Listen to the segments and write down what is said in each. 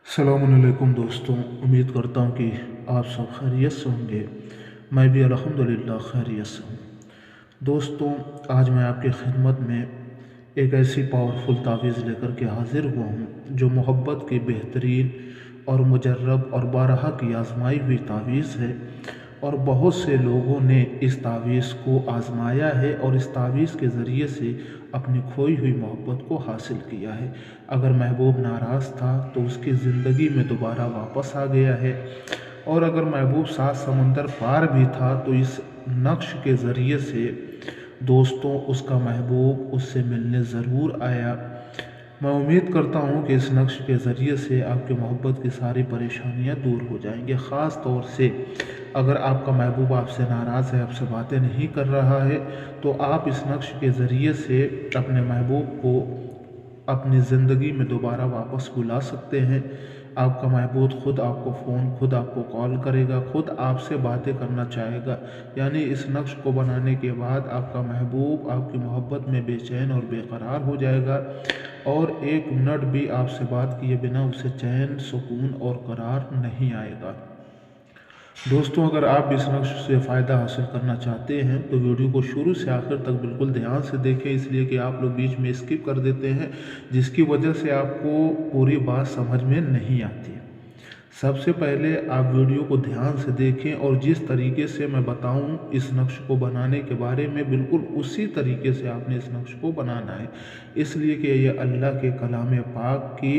अस्सलामुअलैकुम दोस्तों, उम्मीद करता हूँ कि आप सब खैरियत से होंगे। मैं भी अल्हम्दुलिल्लाह खैरियत से हूँ। दोस्तों, आज मैं आपकी खिदमत में एक ऐसी पावरफुल तावीज़ लेकर के हाज़िर हुआ हूँ जो मोहब्बत की बेहतरीन और मुजर्रब और बारहा की आजमाई हुई तावीज़ है। और बहुत से लोगों ने इस तावीज़ को आज़माया है और इस तावीज़ के ज़रिए से अपनी खोई हुई मोहब्बत को हासिल किया है। अगर महबूब नाराज़ था तो उसकी ज़िंदगी में दोबारा वापस आ गया है, और अगर महबूब सात समंदर पार भी था तो इस नक्श के ज़रिए से दोस्तों उसका महबूब उससे मिलने ज़रूर आया। मैं उम्मीद करता हूँ कि इस नक्श के ज़रिए से आपकी मोहब्बत की सारी परेशानियाँ दूर हो जाएंगी। ख़ास तौर से अगर आपका महबूब आपसे नाराज़ है, आपसे बातें नहीं कर रहा है, तो आप इस नक्श के ज़रिए से अपने महबूब को अपनी ज़िंदगी में दोबारा वापस बुला सकते हैं। आपका महबूब खुद आपको फ़ोन, खुद आपको कॉल करेगा, खुद आपसे बातें करना चाहेगा। यानी इस नक्श को बनाने के बाद आपका महबूब आपकी मोहब्बत में बेचैन और बेकरार हो जाएगा, और एक मिनट भी आपसे बात किए बिना उसे चैन, सुकून और करार नहीं आएगा। दोस्तों, अगर आप इस नक्श से फ़ायदा हासिल करना चाहते हैं तो वीडियो को शुरू से आखिर तक बिल्कुल ध्यान से देखें, इसलिए कि आप लोग बीच में स्किप कर देते हैं, जिसकी वजह से आपको पूरी बात समझ में नहीं आती। सबसे पहले आप वीडियो को ध्यान से देखें और जिस तरीके से मैं बताऊं इस नक्श को बनाने के बारे में, बिल्कुल उसी तरीके से आपने इस नक्श को बनाना है। इसलिए कि ये अल्लाह के कलाम पाक की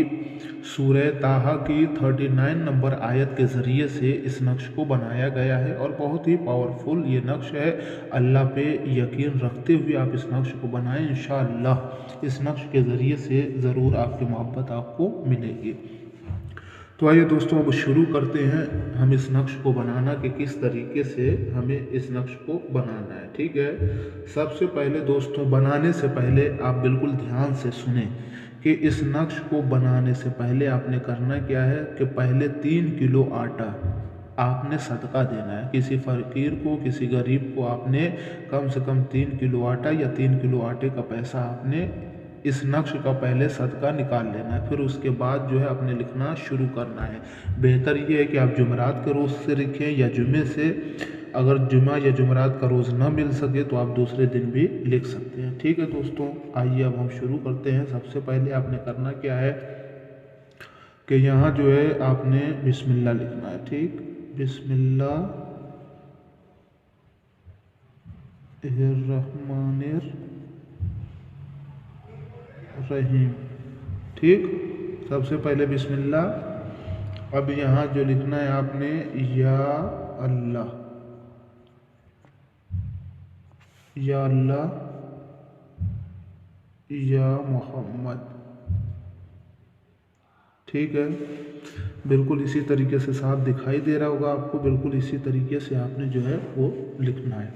सूरह ताहा की 39 नंबर आयत के ज़रिए से इस नक्श को बनाया गया है, और बहुत ही पावरफुल ये नक्श है। अल्लाह पे यकीन रखते हुए आप इस नक्श को बनाएं, इंशाअल्लाह इस नक्श के ज़रिए से ज़रूर आपकी मोहब्बत आपको मिलेगी। तो आइए दोस्तों, अब शुरू करते हैं हम इस नक्श को बनाना कि किस तरीके से हमें इस नक्श को बनाना है। ठीक है, सबसे पहले दोस्तों, बनाने से पहले आप बिल्कुल ध्यान से सुने कि इस नक्श को बनाने से पहले आपने करना क्या है कि पहले 3 किलो आटा आपने सदका देना है। किसी फ़कीर को, किसी गरीब को आपने कम से कम 3 किलो आटा या 3 किलो आटे का पैसा आपने इस नक्श का पहले सदका निकाल लेना है। फिर उसके बाद जो है आपने लिखना शुरू करना है। बेहतर ये है कि आप जुमेरात के रोज़ से लिखें या जुमे से। अगर जुमा या जुमेरात का रोज़ ना मिल सके तो आप दूसरे दिन भी लिख सकते हैं। ठीक है दोस्तों, आइए अब हम शुरू करते हैं। सबसे पहले आपने करना क्या है कि यहाँ जो है आपने बिस्मिल्लाह लिखना है। ठीक, बिस्मिल्लाह रहमानिर रहीम। ठीक, सबसे पहले बिस्मिल्लाह। अब यहाँ जो लिखना है आपने या अल्लाह, या अल्लाह, या मोहम्मद। ठीक है, बिल्कुल इसी तरीके से साफ दिखाई दे रहा होगा आपको। बिल्कुल इसी तरीके से आपने जो है वो लिखना है।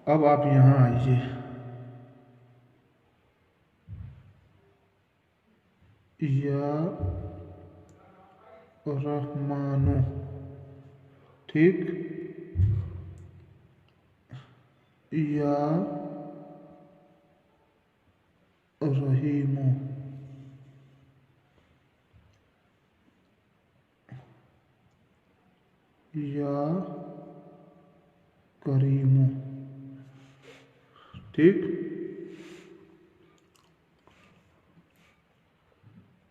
अब आप यहाँ आइए, या रहमानो। ठीक, या रहीमो। या करीमो। ठीक,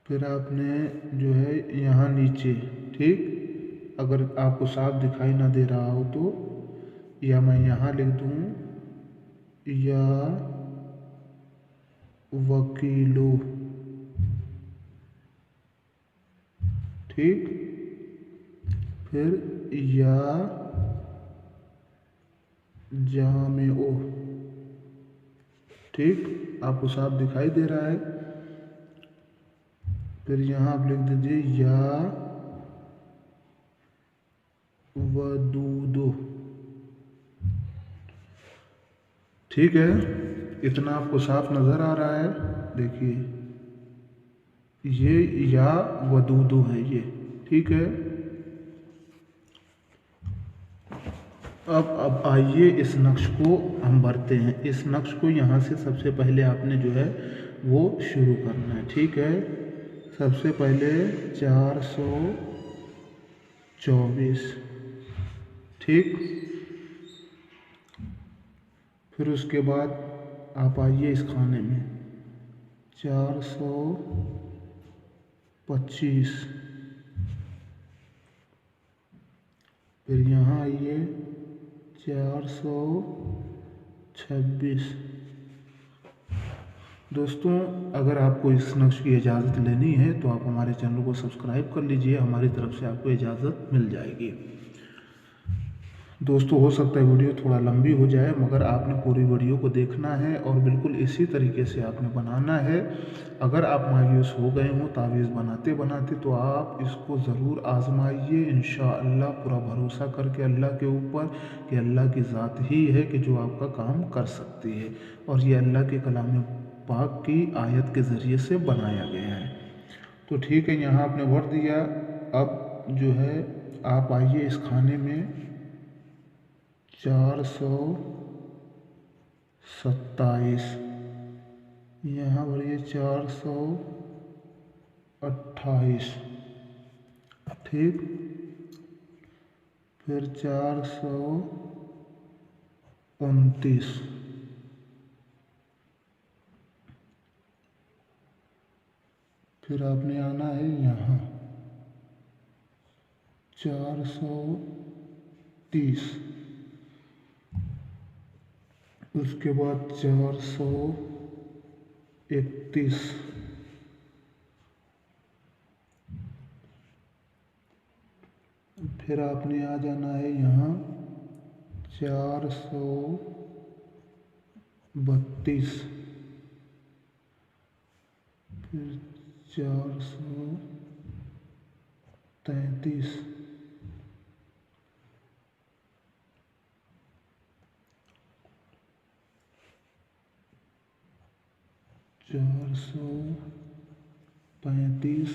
फिर आपने जो है यहाँ नीचे, ठीक, अगर आपको साफ दिखाई ना दे रहा हो तो या मैं यहाँ लिख दूँ या वकीलो। ठीक, फिर या जामिओ। ठीक, आपको साफ दिखाई दे रहा है। फिर यहाँ आप लिख दीजिए या वदूदो। ठीक है, इतना आपको साफ नज़र आ रहा है। देखिए, ये या वदूदो है ये। ठीक है, अब आइए इस नक्श को हम भरते हैं। इस नक्श को यहाँ से सबसे पहले आपने जो है वो शुरू करना है। ठीक है, सबसे पहले 424, ठीक। फिर उसके बाद आप आइए इस खाने में 425, फिर यहाँ आइए 426। दोस्तों, अगर आपको इस नक्श की इजाज़त लेनी है तो आप हमारे चैनल को सब्सक्राइब कर लीजिए, हमारी तरफ से आपको इजाज़त मिल जाएगी। दोस्तों, हो सकता है वीडियो थोड़ा लंबी हो जाए, मगर आपने पूरी वीडियो को देखना है और बिल्कुल इसी तरीके से आपने बनाना है। अगर आप मायूस हो गए हों तावीज़ बनाते बनाते तो आप इसको ज़रूर आज़माइए, इंशाअल्लाह पूरा भरोसा करके अल्लाह के ऊपर कि अल्लाह की ज़ात ही है कि जो आपका काम कर सकती है, और ये अल्लाह के कलाम पाक की आयत के ज़रिए से बनाया गया है। तो ठीक है, यहाँ आपने भर दिया। अब जो है आप आइए इस खाने में 427, यहाँ भरिए 428, ठीक। फिर 429, फिर आपने आना है यहाँ 430, उसके बाद 431, फिर आपने आ जाना है यहाँ 432, फिर 433, चार सौ 35,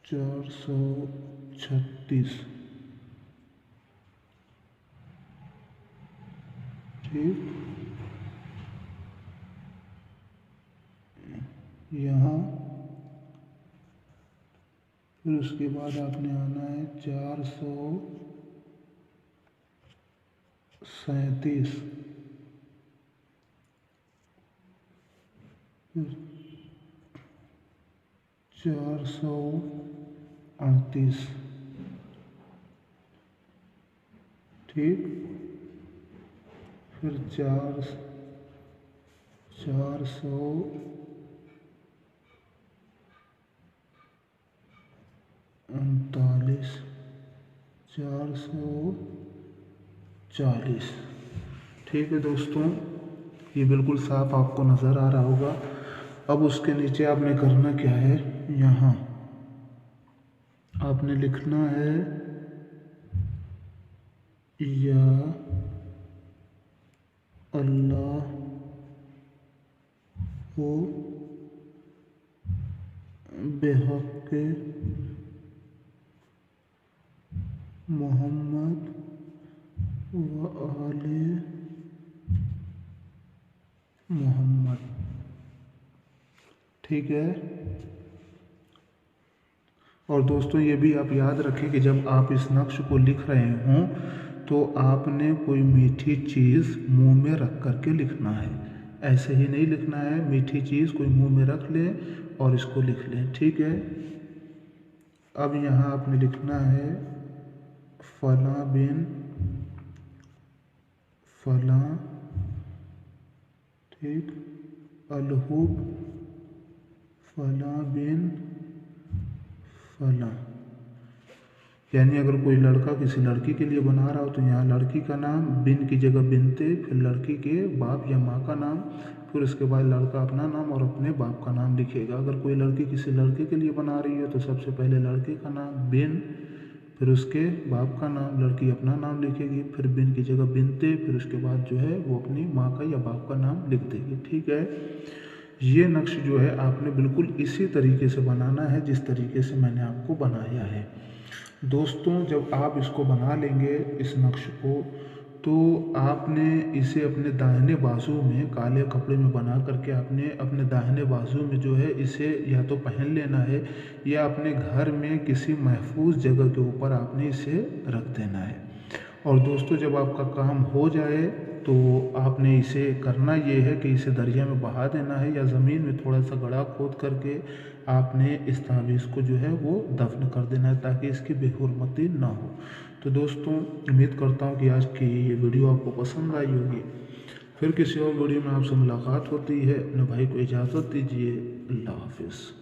436, ठीक। यहाँ फिर उसके बाद आपने आना है 437, फिर 438, ठीक। फिर 439, 440, ठीक है। दोस्तों, ये बिल्कुल साफ आपको नज़र आ रहा होगा। अब उसके नीचे आपने करना क्या है, यहाँ आपने लिखना है या अल्लाह हो बेहक़ मोहम्मद व आले मोहम्मद, ठीक है। और दोस्तों, ये भी आप याद रखें कि जब आप इस नक्श को लिख रहे हों तो आपने कोई मीठी चीज़ मुंह में रख करके लिखना है। ऐसे ही नहीं लिखना है, मीठी चीज़ कोई मुंह में रख लें और इसको लिख लें, ठीक है। अब यहाँ आपने लिखना है फलां बिन फलां, ठीक, अलहुब फलां बिन फलां। यानी अगर कोई लड़का किसी लड़की के लिए बना रहा हो तो यहाँ लड़की का नाम, बिन की जगह बिनते, फिर लड़की के बाप या माँ का नाम, फिर उसके बाद लड़का अपना नाम और अपने बाप का नाम लिखेगा। अगर कोई लड़की किसी लड़के के लिए बना रही है तो सबसे पहले लड़के का नाम बिन, फिर उसके बाप का नाम, लड़की अपना नाम लिखेगी, फिर बिन की जगह बिनते, फिर उसके बाद जो है वो अपनी माँ का या बाप का नाम लिख देगी, ठीक है। ये नक्श जो है आपने बिल्कुल इसी तरीके से बनाना है जिस तरीके से मैंने आपको बनाया है। दोस्तों, जब आप इसको बना लेंगे इस नक्श को, तो आपने इसे अपने दाहिने बाजू में काले कपड़े में बना करके आपने अपने दाहिने बाजू में जो है इसे या तो पहन लेना है या अपने घर में किसी महफूज जगह के ऊपर आपने इसे रख देना है। और दोस्तों जब आपका काम हो जाए तो आपने इसे करना ये है कि इसे दरिया में बहा देना है या ज़मीन में थोड़ा सा गड्ढा खोद करके आपने इस तावीज़ को जो है वो दफन कर देना है ताकि इसकी बेहुरमती ना हो। तो दोस्तों उम्मीद करता हूँ कि आज की ये वीडियो आपको पसंद आई होगी। फिर किसी और वीडियो में आपसे मुलाकात होती है। अपने भाई को इजाज़त दीजिए। अल्लाह हाफिज़।